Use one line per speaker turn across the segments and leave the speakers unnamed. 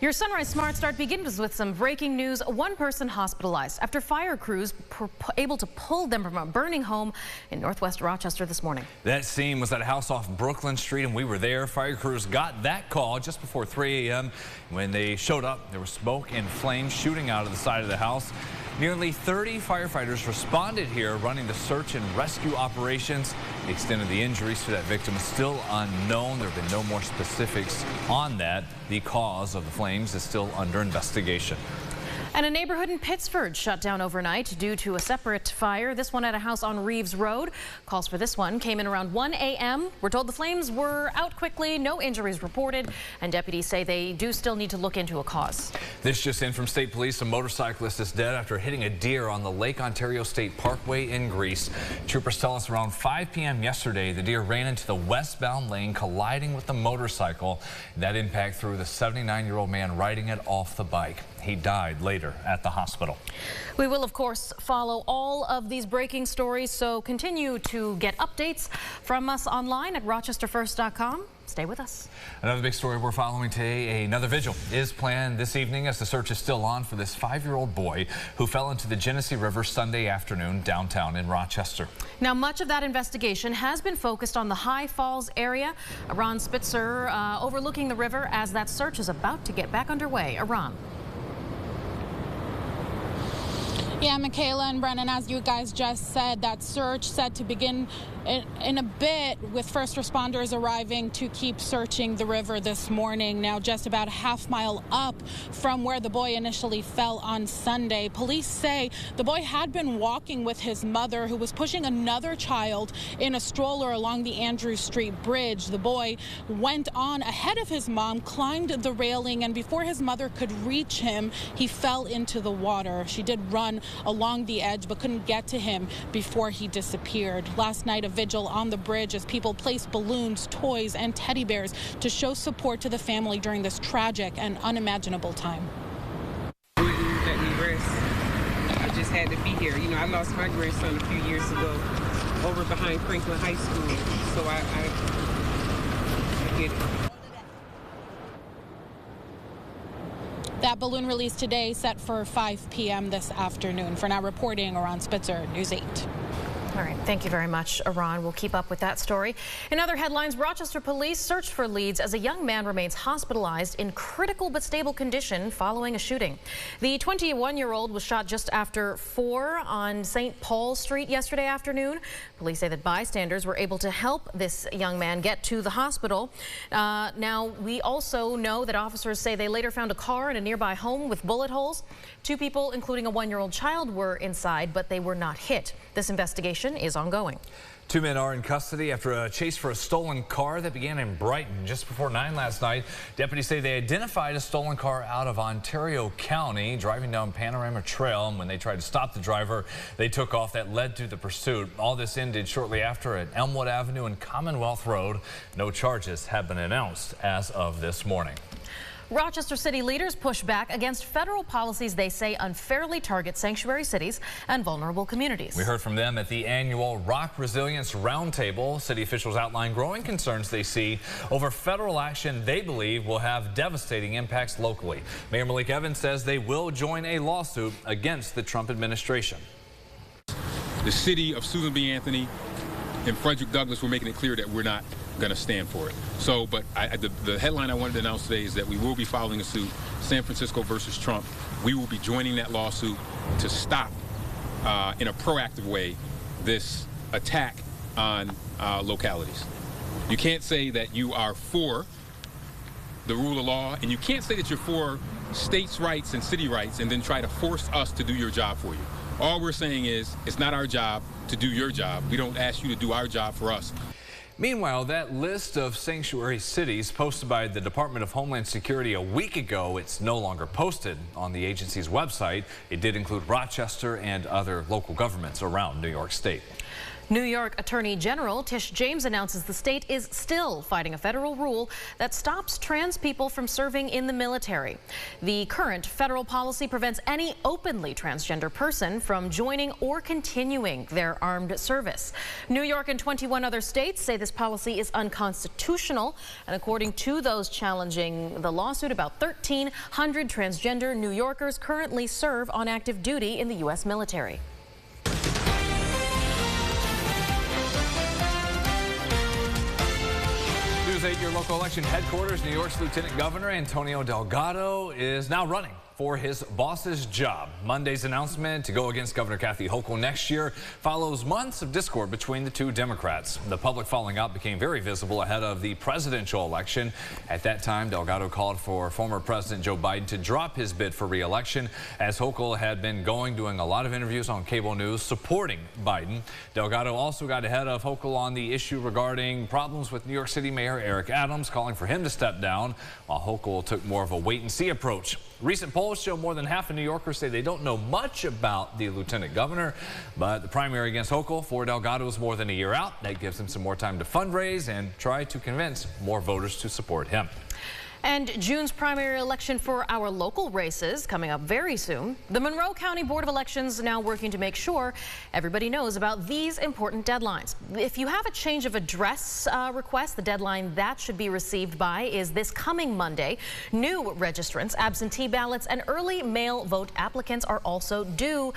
Your Sunrise Smart Start begins with some breaking news. One person hospitalized after fire crews were able to pull them from a burning home in northwest Rochester this morning.
That scene was at a house off Brooklyn Street, and we were there. Fire crews got that call just before 3 a.m. When they showed up, there was smoke and flames shooting out of the side of the house. Nearly 30 firefighters responded here, running the search and rescue operations. The extent of the injuries to that victim is still unknown. There have been no more specifics on that. The cause of the flames is still under investigation.
And a neighborhood in Pittsford shut down overnight due to a separate fire. This one at a house on Reeves Road. Calls for this one came in around 1 a.m. We're told the flames were out quickly, no injuries reported, and deputies say they do still need to look into a cause.
This just in from state police. A motorcyclist is dead after hitting a deer on the Lake Ontario State Parkway in Greece. Troopers tell us around 5 p.m. yesterday, the deer ran into the westbound lane, colliding with the motorcycle. That impact threw the 79-year-old man riding it off the bike. He died later at the hospital.
We will, of course, follow all of these breaking stories, so continue to get updates from us online at rochesterfirst.com. Stay with us.
Another big story we're following today. Another vigil is planned this evening as the search is still on for this 5-year-old boy who fell into the Genesee River Sunday afternoon downtown in Rochester.
Now, much of that investigation has been focused on the High Falls area. Ron Spitzer overlooking the river as that search is about to get back underway. Ron.
Yeah, Michaela and Brennan, as you guys just said, that search set to begin in a bit, with first responders arriving to keep searching the river this morning. Now, just about a half-mile up from where the boy initially fell on Sunday. Police say the boy had been walking with his mother, who was pushing another child in a stroller along the Andrews Street Bridge. The boy went on ahead of his mom, climbed the railing, and before his mother could reach him, he fell into the water. She did run along the edge but couldn't get to him before he disappeared. Last night, a vigil on the bridge as people placed balloons, toys, and teddy bears to show support to the family during this tragic and unimaginable time.
Let me rest. I just had to be here. You know, I lost my grandson a few years ago over behind Franklin High School, so I get it.
That balloon release today set for 5 p.m. this afternoon. For now, reporting, Ron Spitzer, News 8.
All right, thank you very much, Iran. We'll keep up with that story. In other headlines, Rochester police search for leads as a young man remains hospitalized in critical but stable condition following a shooting. The 21-year-old was shot just after 4 on St. Paul Street yesterday afternoon. Police say that bystanders were able to help this young man get to the hospital. Now, we also know that officers say they later found a car in a nearby home with bullet holes. 2 people, including a 1-year-old child, were inside, but they were not hit. This investigation is ongoing.
2 men are in custody after a chase for a stolen car that began in Brighton just before 9 last night. Deputies say they identified a stolen car out of Ontario County driving down Panorama Trail, and when they tried to stop the driver, they took off. That led to the pursuit. All this ended shortly after at Elmwood Avenue and Commonwealth Road. No charges have been announced as of this morning.
Rochester city leaders push back against federal policies they say unfairly target sanctuary cities and vulnerable communities.
We heard from them at the annual ROC Resilience Roundtable. City officials outlined growing concerns they see over federal action they believe will have devastating impacts locally. Mayor Malik Evans says they will join a lawsuit against the Trump administration.
The city of Susan B. Anthony and Frederick Douglass were making it clear that we're not going to stand for it. So, but the headline I wanted to announce today is that we will be filing a suit, San Francisco versus Trump. We will be joining that lawsuit to stop, in a proactive way, this attack on localities. You can't say that you are for the rule of law, and you can't say that you're for states' rights and city rights and then try to force us to do your job for you. All we're saying is it's not our job to do your job. We don't ask you to do our job for us.
Meanwhile, that list of sanctuary cities posted by the Department of Homeland Security a week ago, it's no longer posted on the agency's website. It did include Rochester and other local governments around New York State.
New York Attorney General Tish James announces the state is still fighting a federal rule that stops trans people from serving in the military. The current federal policy prevents any openly transgender person from joining or continuing their armed service. New York and 21 other states say this policy is unconstitutional, and according to those challenging the lawsuit, about 1,300 transgender New Yorkers currently serve on active duty in the U.S. military.
News 8, your local election headquarters. New York's Lieutenant Governor Antonio Delgado is now running for his boss's job. Monday's announcement to go against Governor Kathy Hochul next year follows months of discord between the two Democrats. The public falling out became very visible ahead of the presidential election. At that time, Delgado called for former President Joe Biden to drop his bid for re-election, as Hochul had been doing a lot of interviews on cable news supporting Biden. Delgado also got ahead of Hochul on the issue regarding problems with New York City Mayor Eric Adams, calling for him to step down, while Hochul took more of a wait-and-see approach. Recent polls show more than half of New Yorkers say they don't know much about the lieutenant governor, but the primary against Hochul for Delgado is more than a year out. That gives him some more time to fundraise and try to convince more voters to support him.
And June's primary election for our local races coming up very soon. The Monroe County Board of Elections now working to make sure everybody knows about these important deadlines. If you have a change of address request, the deadline that should be received by is this coming Monday. New registrants, absentee ballots, and early mail vote applicants are also due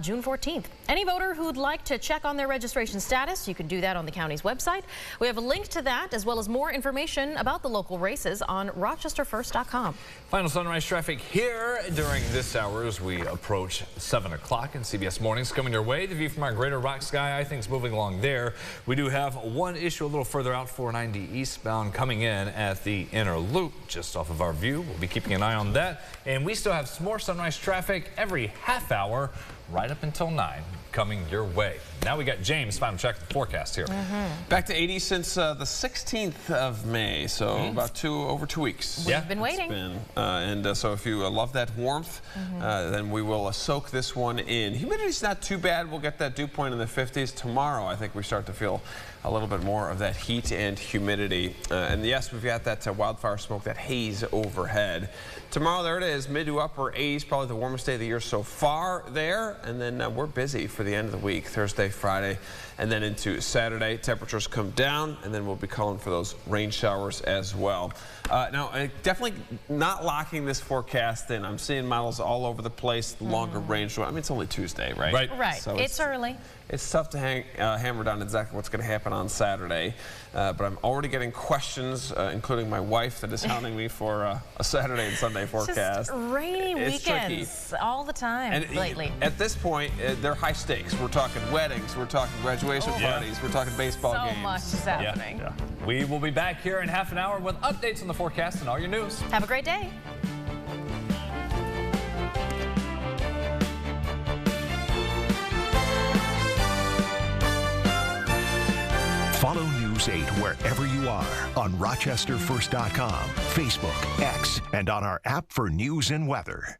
June 14th. Any voter who'd like to check on their registration status, you can do that on the county's website. We have a link to that, as well as more information about the local races on RochesterFirst.com.
Final sunrise traffic here during this hour as we approach 7 o'clock in CBS Mornings. Coming your way, the view from our greater rock sky, I think, is moving along there. We do have one issue a little further out, 490 eastbound, coming in at the inner loop just off of our view. We'll be keeping an eye on that. And we still have some more sunrise traffic every half hour right up until 9 coming your way. Now we got James, final check the forecast here.
Back to 80 since the 16th of May, so about over 2 weeks.
We've been waiting.
So if you love that warmth, then we will soak this one in. Humidity's not too bad. We'll get that dew point in the 50s. Tomorrow, I think we start to feel a little bit more of that heat and humidity. And yes, we've got that wildfire smoke, that haze overhead. Tomorrow, there it is, mid to upper 80s, probably the warmest day of the year so far there. And then we're busy for the end of the week, Thursday, Friday, and then into Saturday. Temperatures come down, and then we'll be calling for those rain showers as well. Now, definitely not locking this forecast in. I'm seeing models all over the place, longer range. I mean, it's only Tuesday, right?
Right.
So
it's early.
It's tough to hammer down exactly what's going to happen on Saturday, but I'm already getting questions, including my wife, that is hounding me for a Saturday and Sunday forecast.
Just rainy weekends all the time lately.
At this point, they're high stakes. We're talking weddings, we're talking graduation parties, we're talking baseball games.
So much is happening.
We will be back here in half an hour with updates on the forecast and all your news.
Have a great day.
Follow News 8 wherever you are on RochesterFirst.com, Facebook, X, and on our app for news and weather.